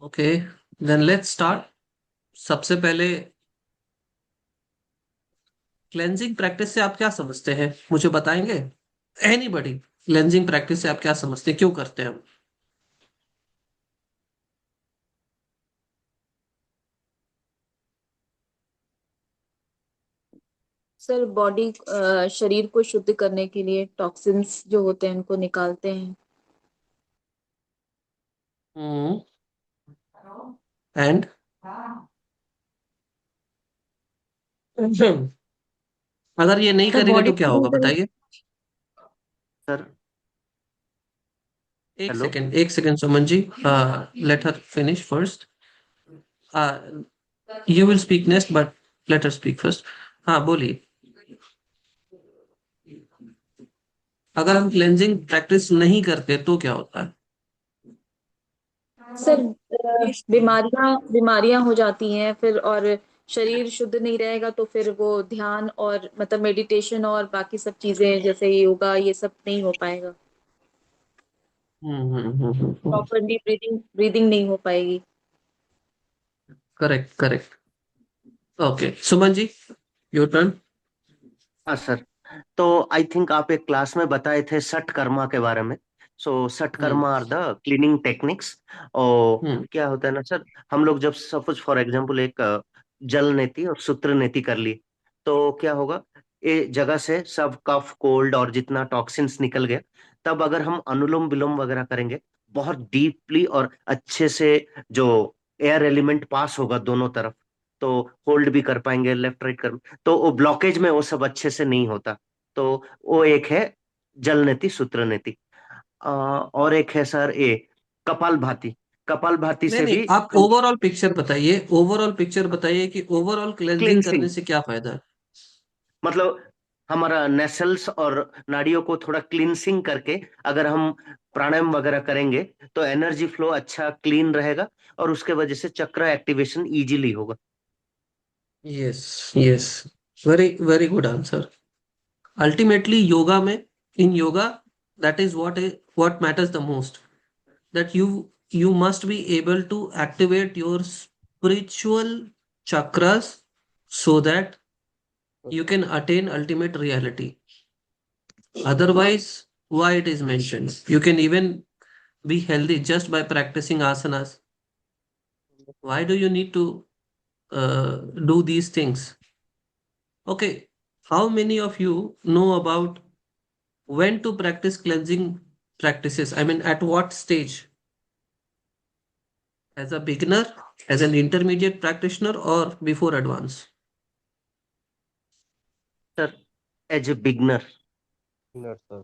Okay, then let's start. सबसे पहले cleansing practice से आप क्या समझते हैं, मुझे बताएंगे? एनीबॉडी, क्लेंजिंग प्रैक्टिस से आप क्या समझते हैं, क्यों करते हैं हम? सर बॉडी शरीर को शुद्ध करने के लिए टॉक्सिन्स जो होते हैं उनको निकालते हैं। हम्म। एंड अगर ये नहीं सर करेंगे बॉडी तो क्या होगा, बताइए? सर। एक हेलो। सेकेंड, एक second, Suman ji. Let her finish first. You will speak next, but let her speak first. हाँ, बोलिए। अगर हम क्लेंजिंग प्रैक्टिस नहीं करते तो क्या होता है? सर बीमारियां बीमारियां हो जाती हैं फिर, और शरीर शुद्ध नहीं रहेगा तो फिर वो ध्यान और मतलब मेडिटेशन और बाकी सब चीजें जैसे योगा ये सब नहीं हो पाएगा। प्रॉपरली ब्रीदिंग ब्रीदिंग नहीं हो पाएगी। Correct, correct. Okay, Suman ji, your turn. हाँ सर। तो आई थिंक आप एक क्लास में बताए थे सटकर्मा के बारे में। सो हम्म। सटकर्मा आर द क्लीनिंग टेक्निक्स। और हम्म। क्या होता है ना सर, हम लोग जब सपोज फॉर एग्जांपल एक जल नेति और सूत्र नेति कर ली, तो क्या होगा, ये जगह से सब कफ कोल्ड और जितना टॉक्सिन्स निकल गया। तब अगर हम अनुलोम विलोम वगैरह करेंगे, बहुत डीपली और अच्छे से जो एयर एलिमेंट पास होगा दोनों तरफ, तो होल्ड भी कर पाएंगे लेफ्ट राइट कर। तो वो ब्लॉकेज में वो सब अच्छे से नहीं होता। तो वो एक है जल नेति सूत्र नेति। और एक है सर ये कपाल भाती। कपाल भाती नहीं से नहीं, भी आप ओवरऑल पिक्चर बताइए, ओवरऑल पिक्चर बताइए कि ओवरऑल क्लेंजिंग क्लिनसिंग, करने से क्या फायदा है। मतलब हमारा नेसल्स और नाड़ियों को थोड़ा क्लींसिंग करके अगर हम प्राणायाम वगैरह करेंगे, तो एनर्जी फ्लो अच्छा क्लीन रहेगा, और उसके वजह से चक्र एक्टिवेशन इजीली होगा। Yes, yes, very very good answer. Ultimately yoga में, in yoga, that is what matters the most, that you must be able to activate your spiritual chakras so that you can attain ultimate reality. Otherwise, why it is mentioned? You can even be healthy just by practicing asanas. Why do you need to do these things? Okay, how many of you know about when to practice cleansing practices? I mean, at what stage? As a beginner, as an intermediate practitioner, or before advanced? Sir as a beginner. Beginner, sir.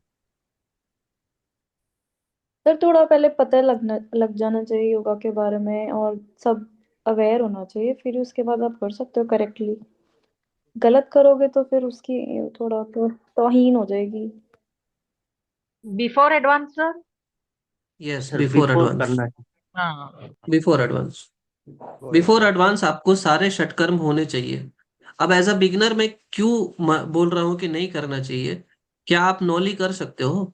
Sir थोड़ा पहले पता लग जाना चाहिए योगा के बारे में, और सब अवेयर होना चाहिए, फिर उसके बाद आप कर सकते हो करेक्टली। गलत करोगे तो फिर उसकी थोड़ा तो तौहीन हो जाएगी। Before advance sir. Yes, sir before before advance. करना है। हाँ। Before advance. Before before advance. Advance आपको सारे षटकर्म होने चाहिए। अब एज अ बिगनर मैं क्यों बोल रहा हूं कि नहीं करना चाहिए? क्या आप नॉली कर सकते हो?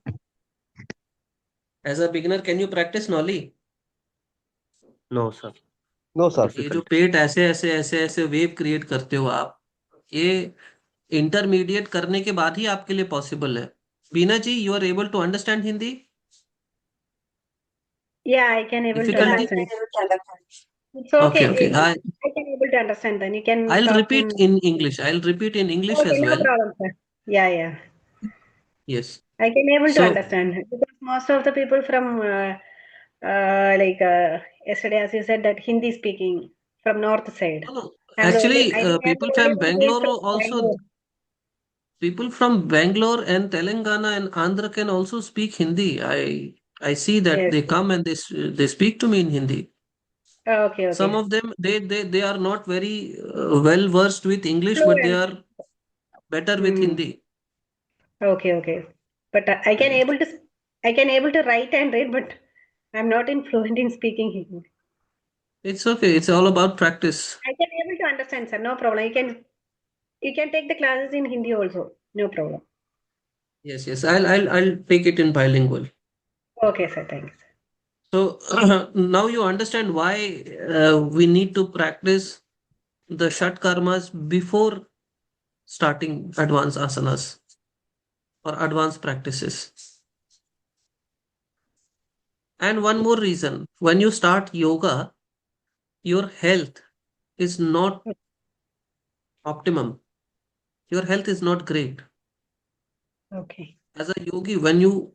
As a beginner, can you practice nauli? No sir. No, sir. ये जो डिफिकल्ट। पेट ऐसे ऐसे ऐसे ऐसे वेव क्रिएट करते हो आप, ये इंटरमीडिएट करने के बाद ही आपके लिए पॉसिबल है। Beena ji, you are able to understand Hindi? Yeah, I can able to difficulty? understand. It's okay. Okay, okay, I I can able to understand. Then you can I'll talk repeat in. in English. I'll repeat in English Okay, as no well. problem, sir. Yeah, yeah. Yes. I can able to So, understand because most of the people from like yesterday, as you said, that Hindi speaking from north side, no, no. and only Actually, I think I'm people the only from one who is Bangalore from also, Bangalore. people from Bangalore and Telangana and Andhra can also speak Hindi. I see that Yes. they come and they speak to me in Hindi. Okay, Some okay. of them, they are not very well versed with English, but they Fluent. are better with Hmm. Hindi. Okay, okay. But Yes. I can able to write and read, but I'm not in fluent in speaking Hindi. It's okay. It's all about practice. I can able to understand, sir. No problem. You can take the classes in Hindi also. No problem. Yes, yes. I'll take it in bilingual. Okay, sir. Thanks. So now you understand why we need to practice the Shatkarmas before starting advanced asanas or advanced practices. And one more reason, when you start yoga, your health is not optimum. Your health is not great. Okay. As a yogi, when you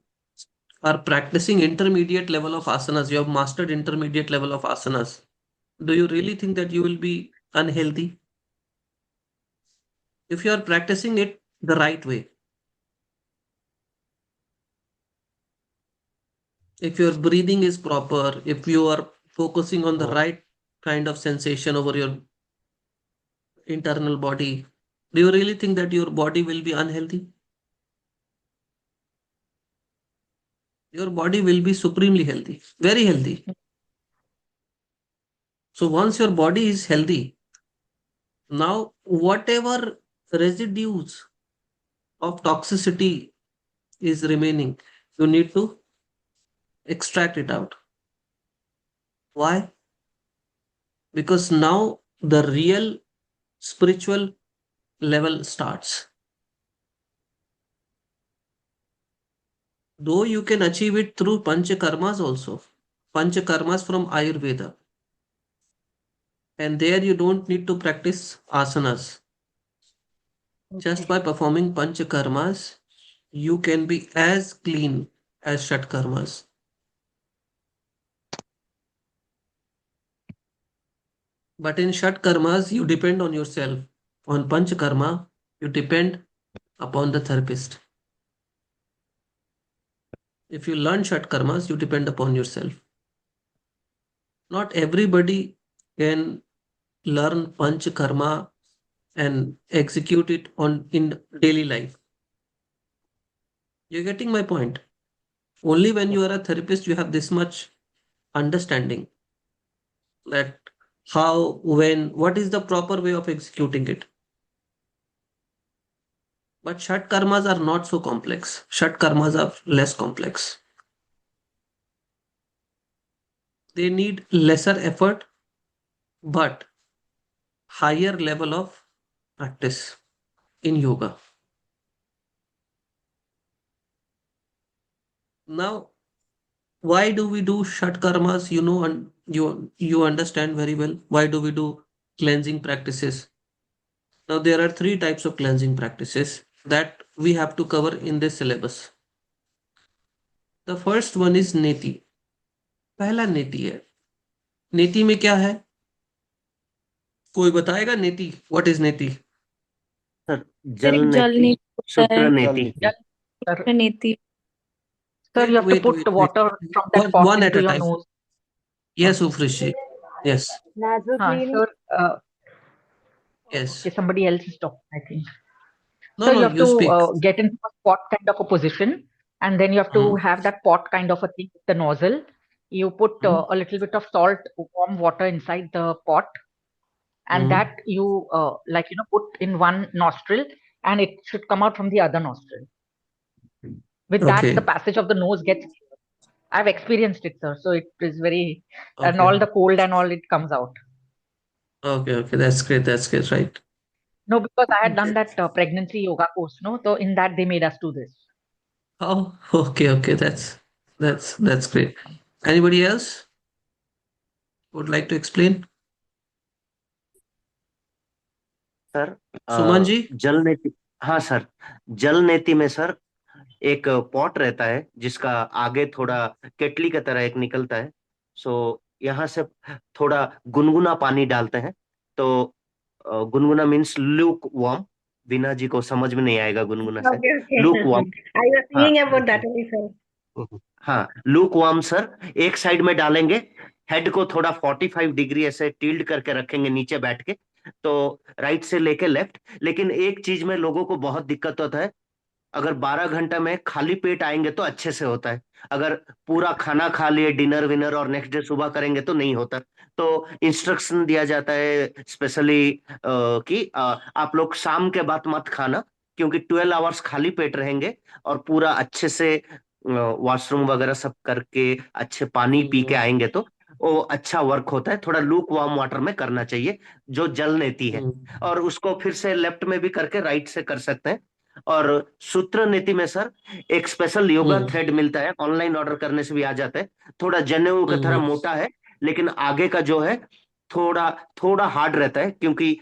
are practicing intermediate level of asanas, you have mastered intermediate level of asanas. Do you really think that you will be unhealthy? If you are practicing it the right way, if your breathing is proper, if you are focusing on the right kind of sensation over your internal body, do you really think that your body will be unhealthy? Your body will be supremely healthy, very healthy. So once your body is healthy, now whatever residues of toxicity is remaining, you need to extract it out. Why? Because now the real spiritual level starts. Though you can achieve it through panchakarmas also. Panchakarmas from Ayurveda. And there you don't need to practice asanas. Just by performing panchakarmas, you can be as clean as Shatkarmas. But in Shatkarmas, you depend on yourself. On Panchakarma, you depend upon the therapist. If you learn Shatkarmas, you depend upon yourself. Not everybody can learn Panchakarma and execute it on in daily life. You're getting my point. Only when you are a therapist, you have this much understanding that how, when, what is the proper way of executing it. But Shat karmas are not so complex. Shat karmas are less complex. They need lesser effort, but higher level of practice in yoga. Now, why do we do Shat karmas? You know, and you understand very well. Why do we do cleansing practices? Now, there are three types of cleansing practices that we have to cover in this syllabus. The first one is Neti. पहला नेति है. नेति में क्या है? कोई बताएगा नेति? What is नेति? सर सर जल एक जल नेति, नीति होता सूत्र है, नेति। नीति। Sir, उसमें नीति. sir, you have to put Wait. water from that pot One at into a your time. nose. Yes, Ufrishi. Yes. Nasal Huh, cleaning. sir, Yes. okay, somebody else is talking, I think. No, So no, you have you speak. to get into a pot kind of a position, and then you have to have that pot kind of a thing with the nozzle. You put a little bit of salt, warm water inside the pot, and that you put in one nostril, and it should come out from the other nostril. With that, the Okay. passage of the nose gets. I've experienced it, sir. So it is very, and Okay. all the cold and all it comes out. Okay. That's great. That's great. Right. No, because I had done Okay. that pregnancy yoga course, no? So in that they made us do this. Oh, okay. That's great. Anybody else would like to explain? Sir Suman ji? जल नेति, हाँ sir, जल नेति में sir एक pot रहता है जिसका आगे थोड़ा केटली की तरह एक निकलता है। सो यहाँ से थोड़ा गुनगुना पानी डालते हैं। तो गुनगुना मीन्स लूक वार्म। बीना जी को समझ में नहीं आएगा गुनगुना से। Okay. Look warm, I was हाँ thinking about that only, sir. हाँ, लूक वार्म सर एक साइड में डालेंगे। हेड को थोड़ा 45 डिग्री ऐसे टिल्ड करके रखेंगे नीचे बैठ के, तो राइट से लेके लेफ्ट। लेकिन एक चीज में लोगों को बहुत दिक्कत होता है, अगर 12 घंटा में खाली पेट आएंगे तो अच्छे से होता है, अगर पूरा खाना खा लिए डिनर विनर और नेक्स्ट डे सुबह करेंगे तो नहीं होता। तो इंस्ट्रक्शन दिया जाता है स्पेशली कि आप लोग शाम के बाद मत खाना, क्योंकि 12 आवर्स खाली पेट रहेंगे और पूरा अच्छे से वॉशरूम वगैरह सब करके अच्छे पानी पी के आएंगे तो वो अच्छा वर्क होता है। थोड़ा लूक वार्म वाटर में करना चाहिए, जो जल नीति है। और उसको फिर से लेफ्ट में भी करके राइट से कर सकते हैं। और सूत्र नीति में सर एक स्पेशल योगा थ्रेड मिलता है, ऑनलाइन ऑर्डर करने से भी आ जाता है। थोड़ा जनेऊ की तरह मोटा है, लेकिन आगे का जो है थोड़ा थोड़ा हार्ड रहता है, क्योंकि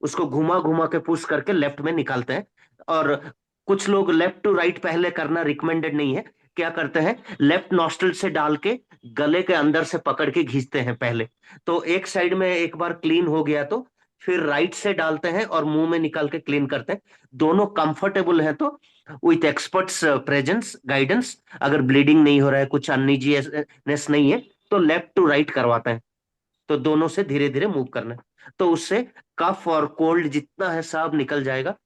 उसको घुमा घुमा के पुश करके लेफ्ट में निकालते हैं। और कुछ लोग लेफ्ट टू राइट पहले करना रिकमेंडेड नहीं है। क्या करते हैं, लेफ्ट नॉस्ट्रिल से डाल के गले के अंदर से पकड़ के खींचते हैं पहले। तो एक साइड में एक बार क्लीन हो गया तो फिर राइट से डालते हैं और मुंह में निकाल के क्लीन करते हैं। दोनों कंफर्टेबल है तो विथ एक्सपर्ट्स प्रेजेंस गाइडेंस, अगर ब्लीडिंग नहीं हो रहा है, कुछ अनइजीनेस नहीं है, तो लेफ्ट टू राइट करवाते हैं। तो दोनों से धीरे धीरे मूव करना है, तो उससे कफ और कोल्ड जितना है सब निकल जाएगा।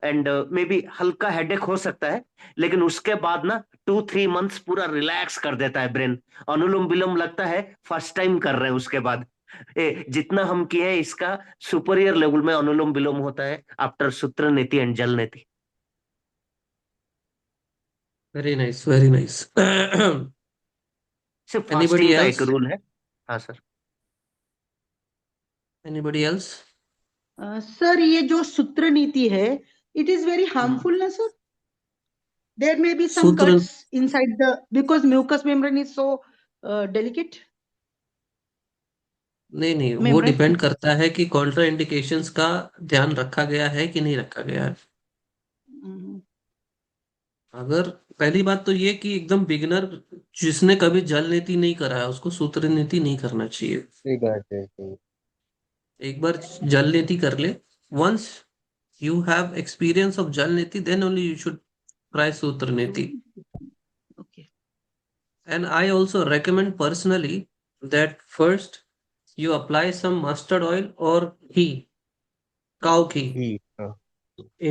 एंड मे बी हल्का हेडेक हो सकता है, लेकिन उसके बाद ना 2-3 मंथ्स पूरा रिलैक्स कर देता है ब्रेन। अनुलोम विलोम लगता है फर्स्ट टाइम कर रहे हैं उसके बाद। जितना हम किए हैं इसका सुपीरियर लेवल में अनुलोम विलोम होता है आफ्टर सूत्र नीति एंड जल नीति। Very nice, very nice. सिर्फ एनीबडी फास्टिंग का एक एल्स? रूल है। हाँ सर। Anybody else? सर ये जो सूत्र नीति है, इट इज वेरी हार्मफुल ना sir? There may be some सूत्र cuts inside the, because mucous membrane is so delicate नहीं नहीं, वो membrane. डिपेंड करता है कि कॉन्ट्रा इंडिकेशंस का ध्यान रखा गया है कि नहीं रखा गया है। Mhm. अगर पहली बात तो ये कि एकदम बिगिनर जिसने कभी जल नीति नहीं करा है उसको सूत्र नीति नहीं करना चाहिए। ठीक है, ठीक है। एक बार जल नीति कर ले, once you have experience of jal neti, then only you should try sutra neti. Okay. And I also recommend personally that first you apply some mustard oil or ghee, cow ghee, ठीक, हाँ।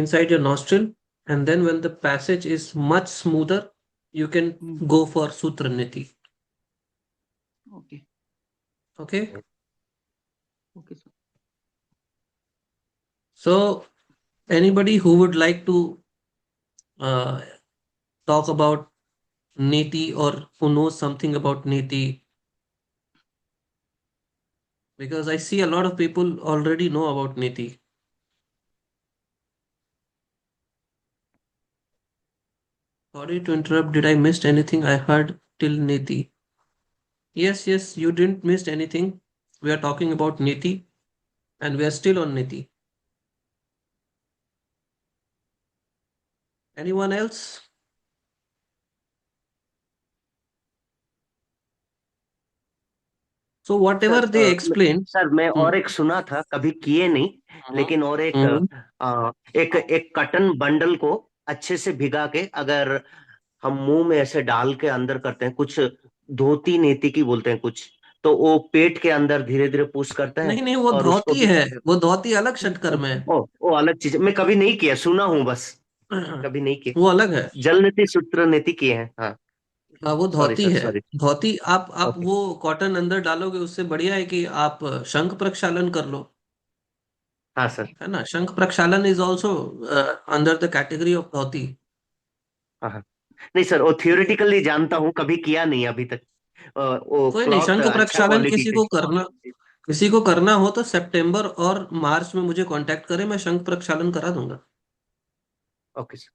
inside your nostril, and then when the passage is much smoother, you can go for sutra neti. Okay. Okay. Okay, sir. So anybody who would like to uh, talk about neti or who knows something about neti, because I see a lot of people already know about Neti. Sorry to interrupt. Did I missed anything? I heard till Neti. Yes, yes, you didn't miss anything. We are talking about Neti and we are still on Neti. Anyone else? So whatever sir they explain. Sir मैं Hmm. और एक सुना था, कभी किए नहीं, लेकिन और एक एक कटन बंडल को अच्छे से भिगा के अगर हम मुंह में ऐसे डाल के अंदर करते हैं, कुछ धोती नेती की बोलते हैं कुछ, तो वो पेट के अंदर धीरे धीरे पुश करता है। नहीं नहीं, वो और उसको धौती भी है, वो धौती अलग षटकर्म है। वो अलग चीज, मैं कभी नहीं किया, सुना हूं बस, कभी नहीं किया। वो अलग है। जल नीति सूत्र नीति किए हैं। हाँ हाँ, वो सॉरी धौती सर, है। सॉरी। धौती आप ओके वो कॉटन अंदर डालोगे, उससे बढ़िया है कि आप शंख प्रक्षालन कर लो, हाँ सर। है ना। Shankh prakshalan is also under the category of dhauti. हाँ हाँ। नहीं सर, वो थियोरिटिकली जानता हूँ, कभी किया नहीं अभी तक। वो कोई नहीं, क्लॉथ शंख अच्छा प्रक्षालन क्वालिटी का। किसी को करना हो तो सितंबर और मार्च में मुझे कांटेक्ट करें, मैं शंख प्रक्षालन करा दूंगा। Okay sir.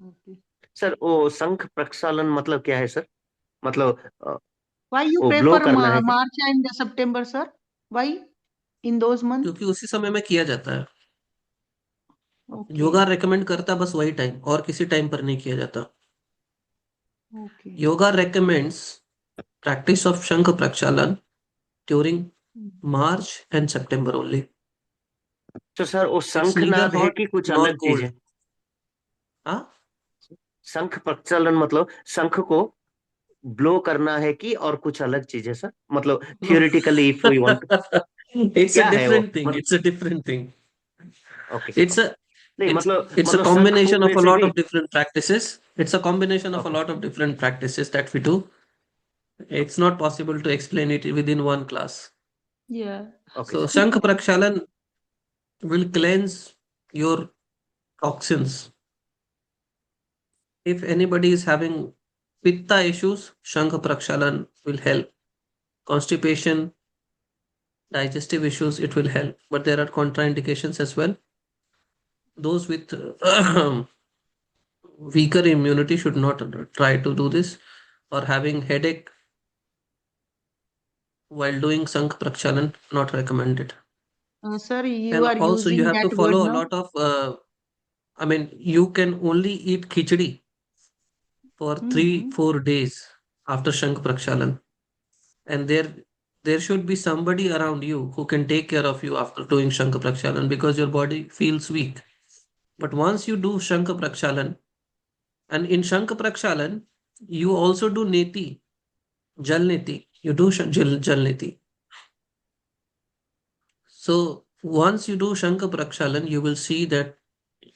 Okay. सर वो शंख प्रक्षालन मतलब क्या है सर? मतलब Why you वो ब्लो prefer करना है क्या? March and September, sir? Why in those months? क्योंकि उसी समय में किया जाता है। Okay. योगा रेकमेंड करता बस वही टाइम, और किसी टाइम पर नहीं किया जाता। Okay. Yoga recommends practice of shankh prakshalan during March and September only. तो सर वो इट्स नीदर शंखनाद है हॉट कि कुछ नॉर अलग चीज कोल्ड। है? हाँ, शंख प्रक्षालन मतलब शंख को ब्लो करना है कि और कुछ अलग चीज है सर? मतलब no. Theoretically if we want, it's a क्या है वो डिफरेंट थिंग, मतलब? It's a different thing. Okay It's okay. a नहीं it's मतलब it's a मतलब शंख combination of फूकने a से lot भी। of different practices. It's a combination of a okay lot of different practices that we do. It's not possible to explain it within one class. Yeah. Okay So sir. Shankh Prakshalan will cleanse your toxins. If anybody is having Pitta issues, Shankha Prakshalan will help. Constipation, digestive issues, it will help. But there are contraindications as well. Those with weaker immunity should not try to do this, or having headache while doing Shankha Prakshalan, not recommended. Sir, you And are also you using have that to word follow a now. lot of, I mean, you can only eat khichdi for Hmm. 3-4 days after Shankh Prakshalan. And there should be somebody around you who can take care of you after doing Shankh Prakshalan because your body feels weak. But once you do Shankh Prakshalan, and in Shankh Prakshalan, you also do Neti, Jal Neti. You do Jal Neti. So once you do Shankh Prakshalan, you will see that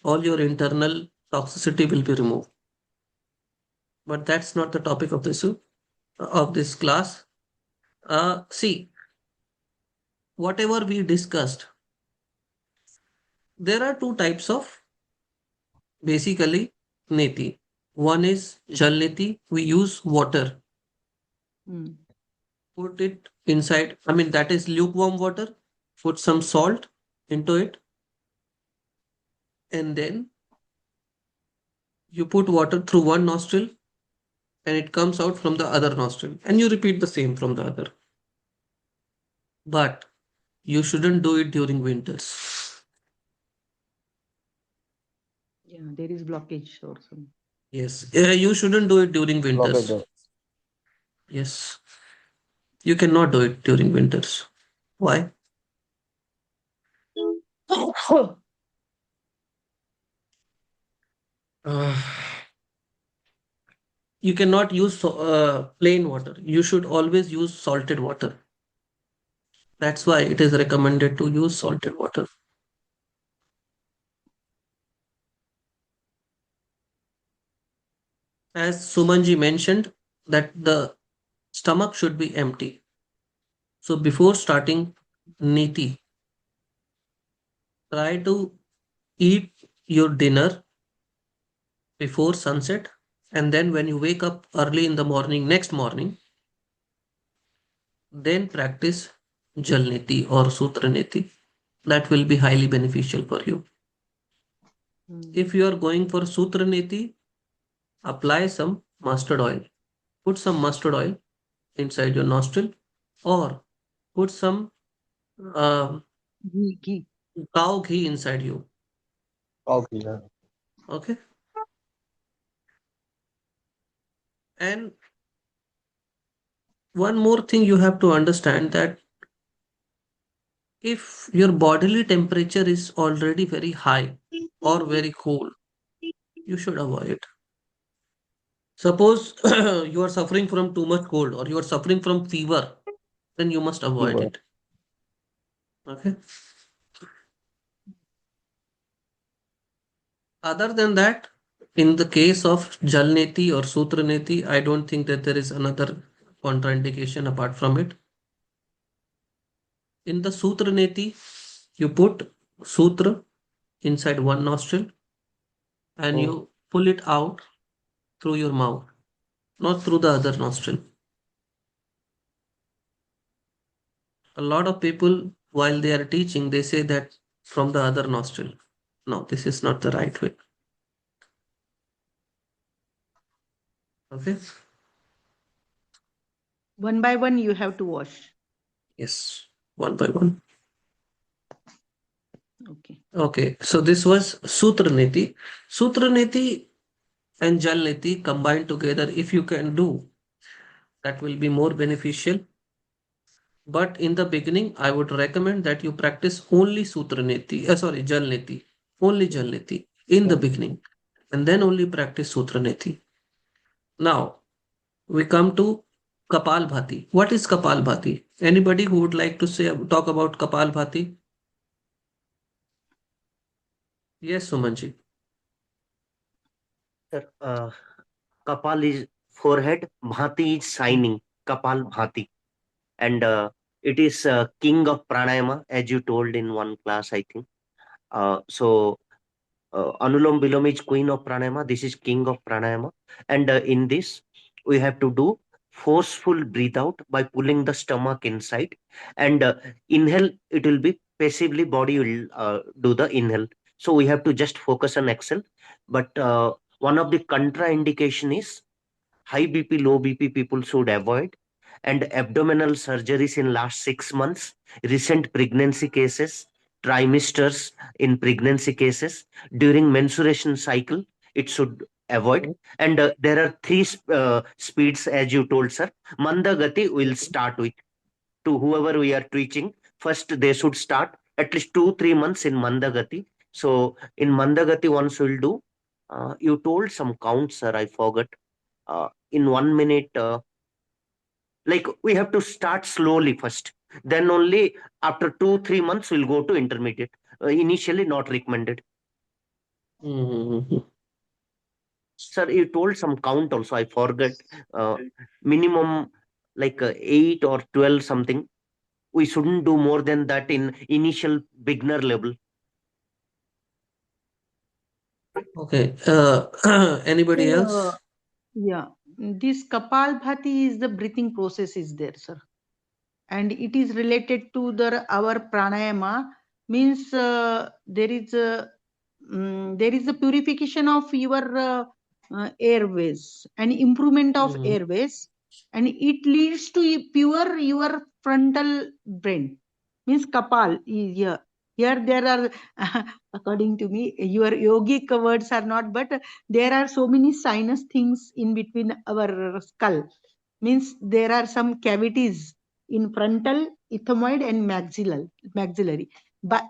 all your internal toxicity will be removed. But that's not the topic of this class. See, whatever we discussed, there are two types of basically neti. One is jal neti. We use water, Hmm. put it inside. I mean, that is lukewarm water. Put some salt into it, and then you put water through one nostril, and it comes out from the other nostril, and you repeat the same from the other. But you shouldn't do it during winters. Yeah, there is blockage or some. Yes, you shouldn't do it during Blockage. winters. Yes, you cannot do it during winters. Why? Uh, you cannot use plain water. You should always use salted water. That's why it is recommended to use salted water. As Sumanji mentioned, that the stomach should be empty. So before starting Niti, try to eat your dinner before sunset, and then when you wake up early in the morning, next morning, then practice Jal Niti or Sutra Niti. That will be highly beneficial for you. If you are going for Sutra Niti, apply some mustard oil. Put some mustard oil inside your nostril, or put some uh, Ghee. cow ghee inside you. Okay. Yeah. Okay. And one more thing you have to understand, that if your bodily temperature is already very high or very cold, you should avoid it. Suppose you are suffering from too much cold or you are suffering from fever, then you must avoid Fever. it. Okay. Other than that, in the case of Jalneti or Sutraneti, I don't think that there is another contraindication apart from it. In the Sutraneti, you put Sutra inside one nostril and Oh, you pull it out through your mouth, not through the other nostril. A lot of people, while they are teaching, they say that from the other nostril. No, this is not the right way. Okay. One by one, you have to wash. Yes. One by one. Okay. Okay. So this was Sutra Niti. Sutra Niti and Jal Niti combined together, if you can do, that will be more beneficial. But in the beginning, I would recommend that you practice only Sutra Niti, Jal Niti, only Jal Niti in the yeah. beginning, and then only practice Sutra Niti. Now, we come to Kapal Bhati. What is Kapal Bhati? Anybody who would like to talk about Kapal Bhati? Yes, Sumanji. Sir, Kapal is forehead, Bhati is shining, Kapal Bhati. And it is king of pranayama, as you told in one class, I think. So Anulom Vilom is queen of pranayama. This is king of pranayama. And in this, we have to do forceful breathe out by pulling the stomach inside, and inhale, it will be passively body will do the inhale. So we have to just focus on exhale. But one of the contraindication is high BP, low BP people should avoid, and abdominal surgeries in last 6 months, recent pregnancy cases, trimesters in pregnancy cases, during menstruation cycle, it should avoid. And there are three speeds, as you told, sir. Mandagati will start with, to whoever we are teaching. First, they should start at least 2-3 months in Mandagati. So in Mandagati, once will do. You told some counts, sir. I forgot. In 1 minute, like we have to start slowly first. Then only after 2-3 months we'll go to intermediate. Initially, not recommended. Mm-hmm. Sir, you told some count also. I forgot. Uh, Minimum like 8 or 12 something. We shouldn't do more than that in initial beginner level. Okay. Anybody So, else? yeah, this Kapalbhati is the breathing process is there, sir, and it is related to our pranayama. Means there is a purification of your airways and improvement of Mm-hmm. airways, and it leads to pure your frontal brain. Means Kapal is here. Here there are, according to me, your yogic words are not, but there are so many sinus things in between our skull. Means there are some cavities in frontal, ethmoid, and maxillary. But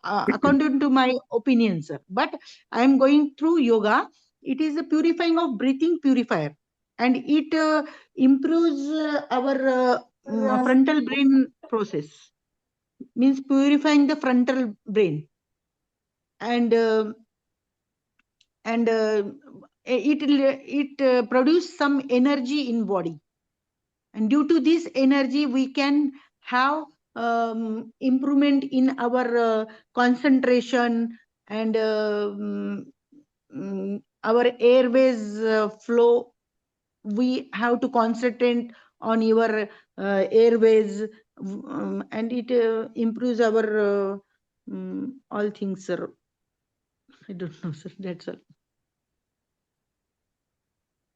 according to my opinion, sir. But I am going through yoga. It is a purifying of breathing purifier, and it improves our frontal brain process. Means purifying the frontal brain, and it produce some energy in body, and due to this energy we can have improvement in our concentration, and our airways flow. We have to concentrate on your airways, and it improves our all things, sir. I don't know, sir. That's all.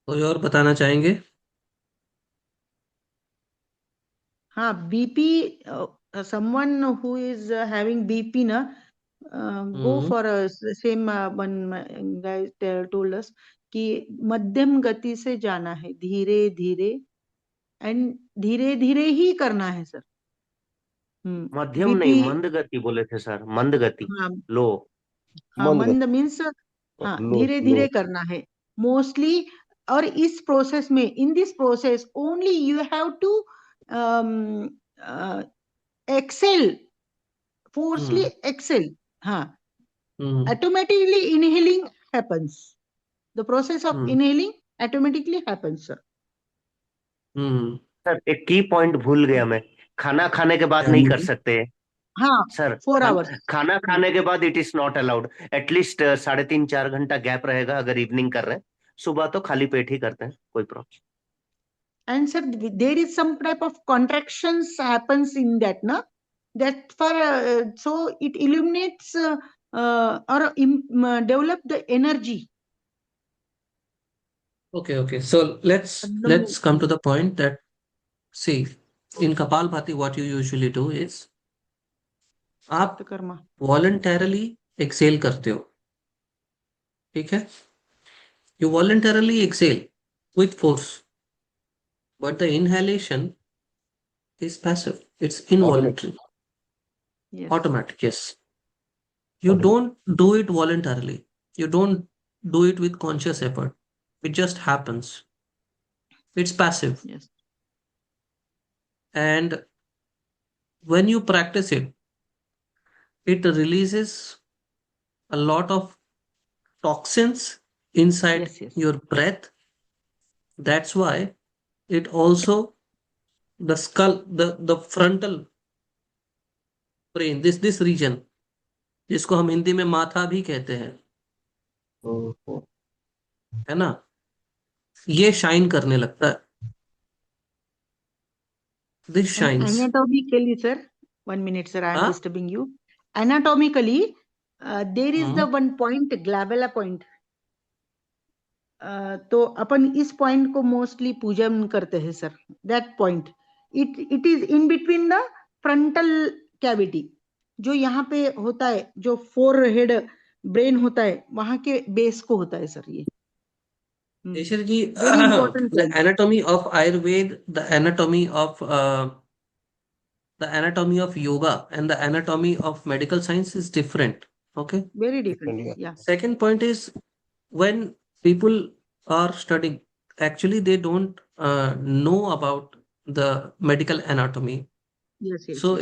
कोई और बताना चाहेंगे? हाँ, BP, someone who is having BP, na, go Mm-hmm. for a same one guy told us कि मध्यम गति से जाना है, धीरे धीरे, एंड धीरे धीरे ही करना है, सर. मध्यम BP, नहीं, मंद गति बोले थे सर. मंद गति, हाँ लो. हाँ, मंद मंद मीन्स हाँ लो धीरे लो धीरे करना है मोस्टली. और इस प्रोसेस में, in this process only you have to exhale, forcefully exhale. Mm-hmm. Automatically inhaling happens. The process of Mm-hmm. inhaling automatically happens, sir. Mm-hmm. Sir, एक की पॉइंट भूल गया मैं. खाना खाने के बाद क्या नहीं कर बोलिए? सकते हाँ, सर. 4 hours. खाना खाने के बाद it is not allowed. At least 3.5-4 घंटा गैप रहेगा अगर इवनिंग कर रहे हैं. सुबह तो खाली पेट ही करते हैं, कोई problem. And sir, there is some type of contractions happens in that, na? That for so it illuminates or develop the energy. Okay. So let's come to the point that, see, in Kapalbhati, what you usually do is आप Shatkarma. voluntarily exhale करते हो, ठीक है? You voluntarily exhale with force, but the inhalation is passive. It's automatic involuntary, Yes. automatic. Yes. You automatic don't do it voluntarily. You don't do it with conscious effort. It just happens. It's passive. Yes. And when you practice it, it releases a lot of toxins inside Yes. Yes. your breath. That's why it also, the skull, the frontal brain, this region, जिसको हम हिंदी में माथा भी कहते हैं, है ना? ये शाइन करने लगता है. This And shines. anatomically, sir, 1 minute, sir, I am Huh? disturbing you. Anatomically, there is the one point, glabella point. तो अपन इस पॉइंट को मोस्टली पूजन करते हैं sir. That point it is in between the frontal cavity, जो यहाँ पे होता है, जो फोर हेड ब्रेन होता है, वहां के बेस को होता है सर ये. Desher ji, very important the point. anatomy of Ayurveda, the anatomy of yoga, and the anatomy of medical science is different. Okay. Very Different, different. या Second point is, when people are studying, actually they don't know about the medical anatomy. Yes yes So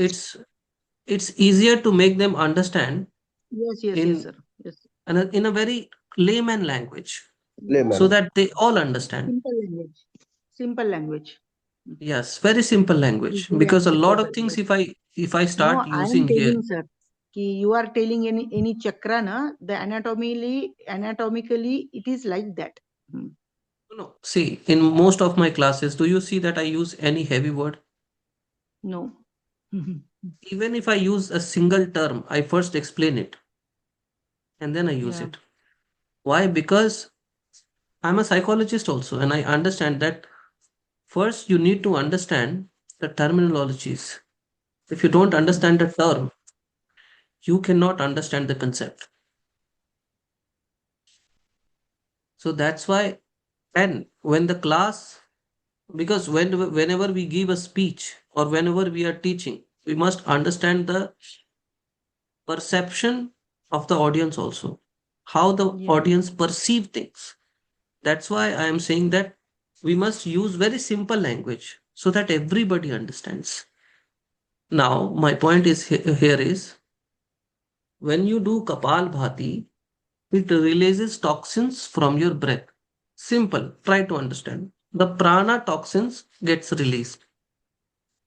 it's easier to make them understand yes yes in sir. Yes. in a very layman language, layman. so that they all understand. Simple language. Simple language. Yes, very simple language. Easily Because a lot of understandable. things, Yes. if I No, start I am using here, telling, sir, कि you are telling any chakra, na, the anatomically, it is like that. no, see, in most of my classes, do you see that I use any heavy word? No. Even if I use a single term, I first explain it and then I use Yeah. it. Why? Because I'm a psychologist also, and I understand that first you need to understand the terminologies. If you don't understand the term, you cannot understand the concept. So that's why, and when the class, because whenever we give a speech or whenever we are teaching, we must understand the perception of the audience also, how the Yeah. audience perceive things. That's why I am saying that we must use very simple language so that everybody understands. Now, my point is here is, when you do Kapal Bhati, it releases toxins from your breath. Simple, try to understand. The prana toxins gets released.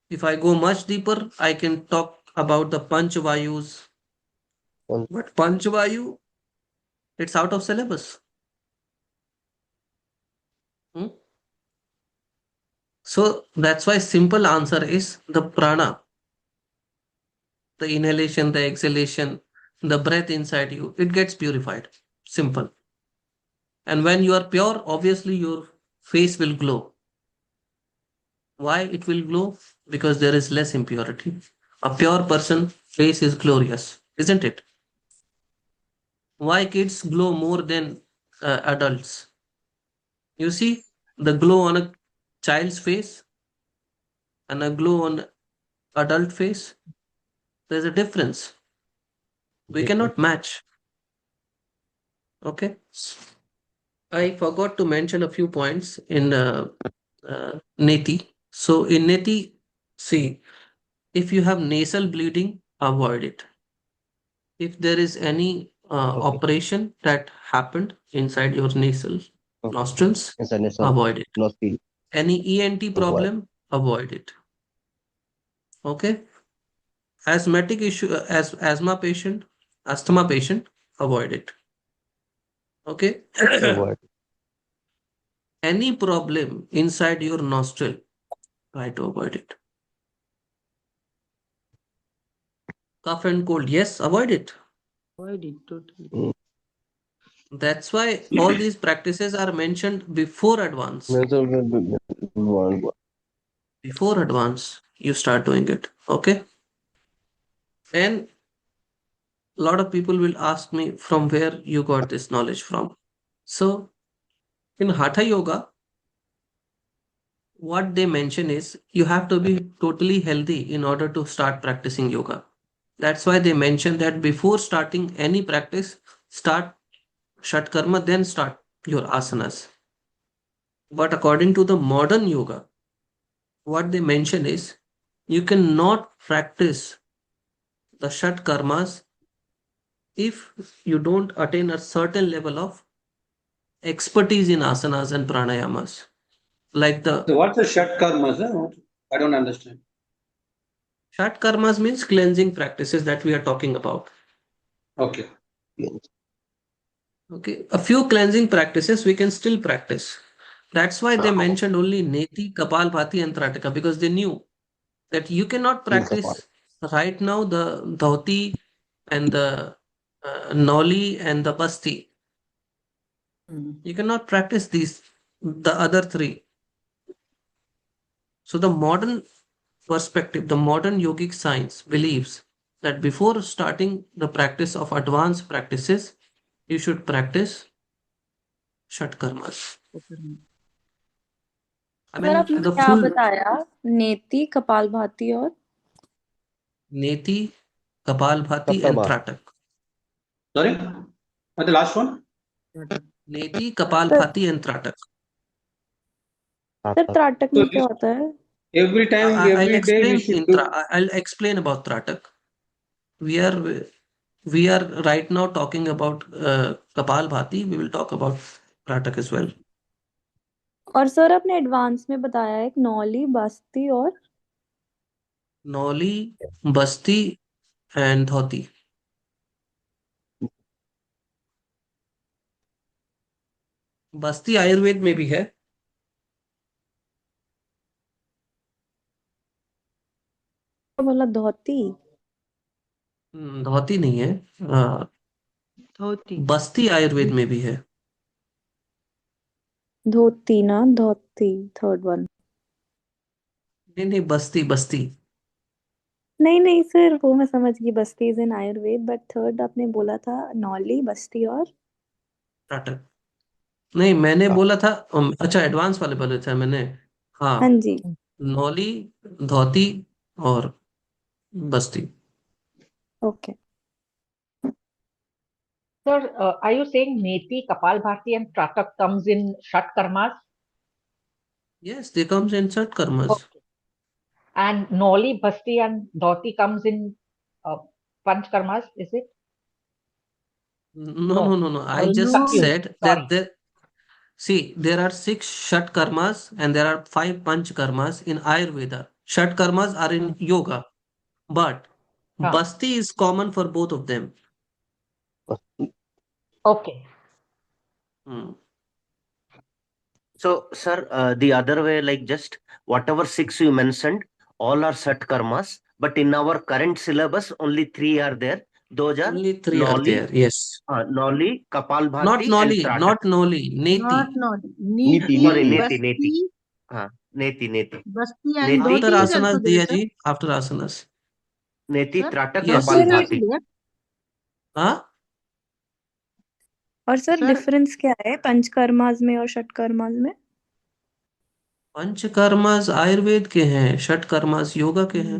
If I go much deeper, I can talk about the Panchvayus. But Panchvayu, it's out of syllabus. Hmm? So that's why simple answer is the prana, the inhalation, the exhalation, the breath inside you, it gets purified. Simple. And when you are pure, obviously your face will glow. Why it will glow? Because there is less impurity. A pure person face is glorious, isn't it? Why kids glow more than adults? You see the glow on a child's face and a glow on adult face. There's a difference. We cannot match. Okay. I forgot to mention a few points in Neti. So in Neti, see, if you have nasal bleeding, avoid it. If there is any Okay. operation that happened inside your nasal nostrils, Inside nasal avoid it. nostril. Any ENT problem, avoid it. Okay. Asthmatic issue, as asthma patient, asthma patient, avoid it. Okay. Avoid. Any problem inside your nostril, try to avoid it. Cough and cold, yes, avoid it. Avoid it totally. That's why all these practices are mentioned before advance. Before advance, you start doing it. Okay. And a lot of people will ask me from where you got this knowledge from. So in Hatha Yoga, what they mention is you have to be totally healthy in order to start practicing yoga. That's why they mention that before starting any practice, start Shatkarma, then start your asanas. But according to the modern yoga, what they mention is you cannot practice the Shatkarmas if you don't attain a certain level of expertise in asanas and pranayamas. Like So the what's the Shatkarmas? I don't understand. Shatkarmas means cleansing practices that we are talking about. Okay. Okay, a few cleansing practices we can still practice. That's why they mentioned only Neti, Kapalbhati, and Trataka, because they knew that you cannot practice right now the Dhauti and the Noli and the Basti. You cannot practice the other three. So the modern perspective, the modern yogic science believes that before starting the practice of advanced practices, you should practice Shatkarmas. I sir mean, आपने the क्या full बताया? नेति, कपालभाति और Neti, Kapalbhati, and Saptama. Tratak. Sorry? What the last one? Neti, sir Kapalbhati, and Tratak. Sir Tratak So में क्या this होता है? every time, I'll every day we explain should do. I'll explain about Tratak. We are right now talking about Kapalbhati. We will talk about Tratak as well. और sir आपने advance में बताया एक नौली, बस्ती और Noli, Basti, and Dhauti. बस्ती आयुर्वेद में भी है. बोला धोती, धौती नहीं है. Dhauti. बस्ती आयुर्वेद में भी है. धोती ना, धोती थर्ड वन. नहीं, बस्ती बस्ती. नहीं नहीं सर, वो मैं समझ गई, बस्ती is in Ayurveda, but third आपने बोला था नौली, बस्ती और टाटक. नहीं, मैंने बोला था. अच्छा, एडवांस वाले बोले थे मैंने. हाँ हाँ, जी. नौली, धौती और बस्ती. Okay. Sir, are you saying Neti, Kapalbhati, and Tratak comes in Shatkarmas? Yes, they comes in Shatkarmas. Okay. And Noli, Basti, and Dhauti comes in Panchkarmas, is it? No. I just Confused. said Sorry. that there are 6 Shatkarmas and there are 5 Panchkarmas in Ayurveda. Shatkarmas are in yoga, but Huh. Basti is common for both of them. Okay. So, sir, the other way, like just whatever 6 you mentioned, all are Shatkarmas, but in our current syllabus, only 3 are there. Those are Only 3 are there. Yes. Noli, Not Kapalbhati, and Noli, Tratak. not Noli, Not Neti. not. Niti, Sorry, Niti, Neti. Basti, Neti. Basti and Neti, After Dhoti is asanas, also there, Diya sir. ji. After asanas. Neti, Sir, Tratak, Yes. Dhoti is also Kapalbhati. there. हाँ. और sir Sir, difference क्या है पंचकर्मास में और षटकर्मास में? पंचकर्मास आयुर्वेद के हैं, षटकर्मास योगा के हैं.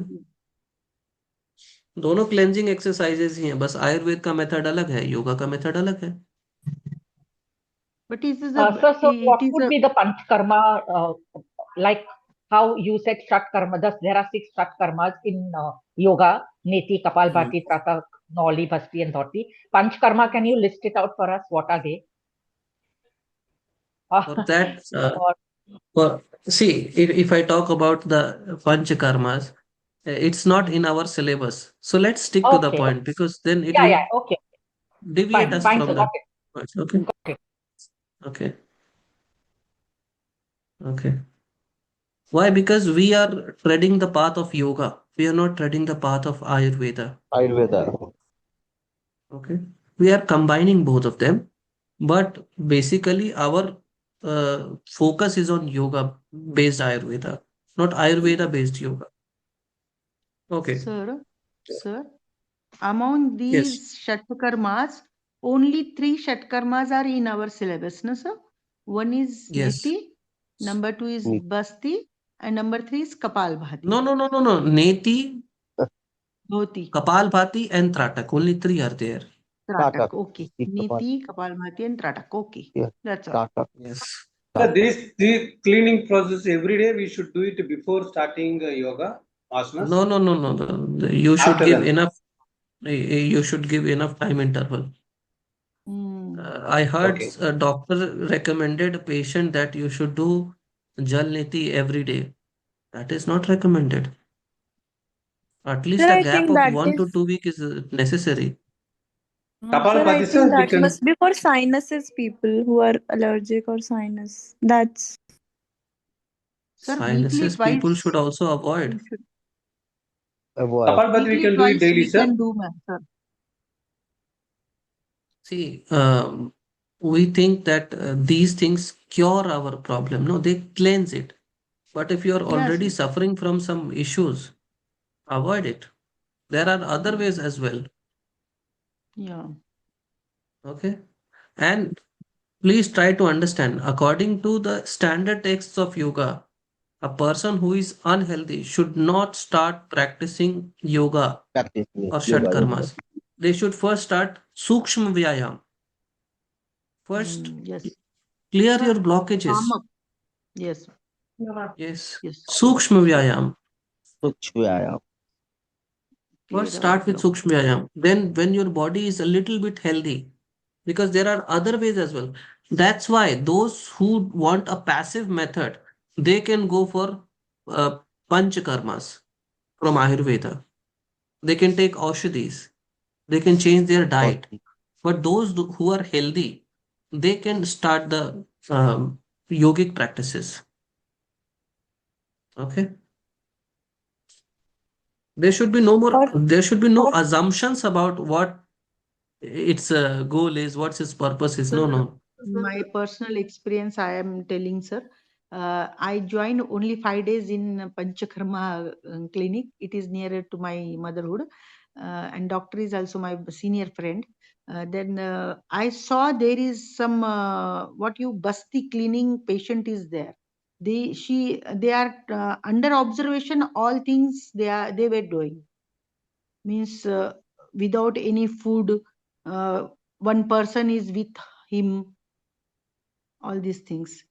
दोनों क्लेंजिंग एक्सरसाइजेस ही हैं, बस आयुर्वेद का मेथड अलग है, योगा का मेथड अलग है. but it is Sir, so what it is would be the Panchkarma, like how you said Shatkarma, thus there are 6 Shatkarmas in yoga, Neti, Kapalbhati, Tratak, Noli, Basti, and Dhauti. Panchkarma, can you list it out for us? What are they? For that, see, if I talk about the panchakarmas, it's not in our syllabus. So let's stick to the Okay. point, because then it Yeah, will okay. deviate us Fine, from sir. the Got it. point. Okay. Got it. Okay. Okay. Why? Because we are treading the path of yoga. We are not treading the path of Ayurveda. Ayurveda. Okay. We are combining both of them, but basically our focus is on yoga based Ayurveda, not Ayurveda based yoga. Okay. Sir, among Yes. these Shatkarmas, only 3 Shatkarmas are in our syllabus, no sir? One is Yes. Neti, number 2 is Neti. Basti, and number 3 is Kapalbhati. No. Neti, Dhoti. Kapalbhati, and Tratak. Only 3 are there. Tratak, okay. Neti, Neti, Kapalbhati, and Tratak, okay. Yeah. That's all. Tata. Yes. So this cleaning process every day we should do it before starting yoga asanas. No. You should After give that. enough. You should give enough time interval. I heard Okay. a doctor recommended a patient that you should do Jal Neti every day. That is not recommended. At least Sir, a I gap think of that 1 to is 2 weeks is necessary. Sir, I Kapalbhati, think sir, we that can. must be for sinuses people who are allergic or sinus. That's Sir, weekly Sinuses people twice should also avoid. you should. Avoid. Kapalbhati we Weekly can do it twice daily, we sir. can do, ma'am, sir. See, we think that these things cure our problem. No, they cleanse it. But if you are Yes. already suffering from some issues, avoid it. There are other ways as well. Yeah. Okay. And please try to understand, according to the standard texts of yoga, a person who is unhealthy should not start practicing yoga Practice or yoga. Shatkarmas. They should first start Sukshma Vyayam. First, Yes. clear Sir, your calm blockages. up. Yes. Yes. Yes. Sukshma Vyayam. Suchvayam. First, Clear our start with block. Sukshma Vyayam. Then, when your body is a little bit healthy, because there are other ways as well. That's why those who want a passive method, they can go for uh, Panchakarmas from Ayurveda. They can take Aushadhis. They can change their diet. But those who are healthy, they can start the yogic practices. Okay. There should be no more, और there should be no assumptions about what its goal is, what's its purpose is. No, Sir, no. my personal experience, I am telling, sir. I joined only 5 days in Panchakarma clinic. It is nearer to my motherhood, and doctor is also my senior friend. Then I saw there is some what you basti cleaning patient is there. They are under observation. All things they were doing, means without any food. One person is with him, all these things.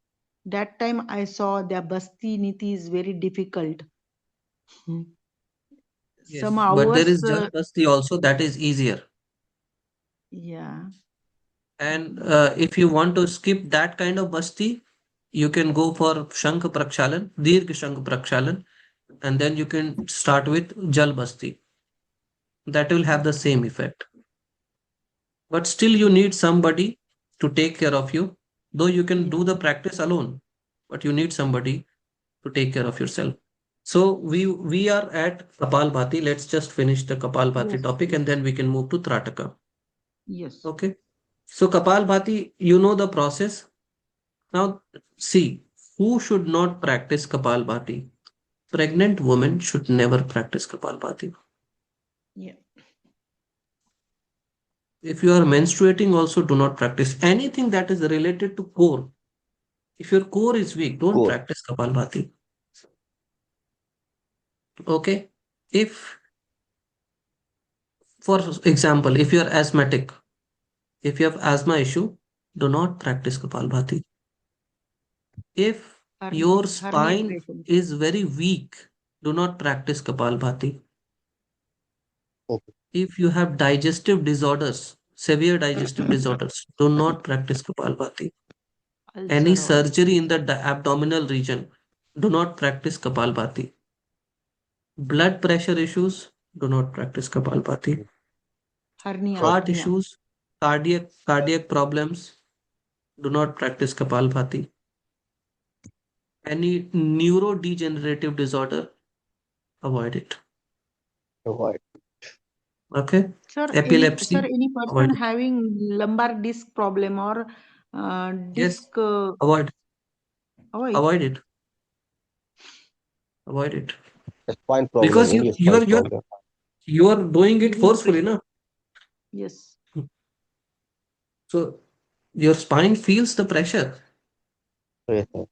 That time I saw the basti niti is very difficult. Hmm. Some Yes, but there hours, is Jal Basti also, that is easier. yeah. And if you want to skip that kind of basti, you can go for Shankh Prakshalan, Dirgh Shankh Prakshalan, and then you can start with Jal Basti. That will have the same effect. But still, you need somebody to take care of you. Though you can do Yeah. the practice alone, but you need somebody to take care of yourself. So we are at Kapalbhati. Let's just finish the Kapalbhati Yes, topic and yes, then we can move to Trataka. yes. Okay. So Kapalbhati, you know the process. Now, see, who should not practice Kapalbhati? Pregnant women should never practice Kapalbhati. Yeah. If you are menstruating, also do not practice anything that is related to core. If your core is weak, don't Core. practice Kapalbhati. Okay? If, for example, if you are asthmatic, if you have asthma issue, do not practice Kapalbhati. If your Hernia spine patient. is very weak, do not practice Kapalbhati. Okay. If you have digestive disorders, severe digestive disorders, do not practice Kapalbhati. Any Ulcer all. surgery in the abdominal region, do not practice Kapalbhati. Blood pressure issues, do not practice Kapalbhati. Hernia. Heart Okay. issues, cardiac problems, do not practice Kapalbhati. Any neurodegenerative disorder, avoid it. Avoid. Okay? Sir, Epilepsy, any avoid person it. having lumbar disc problem or Yes, disc avoid, avoid. avoid it, avoid it. A spine problem. Because Only a spine problem. you are doing it Giving forcefully, pressure. na? Yes. So your spine feels the pressure. Yes, sir.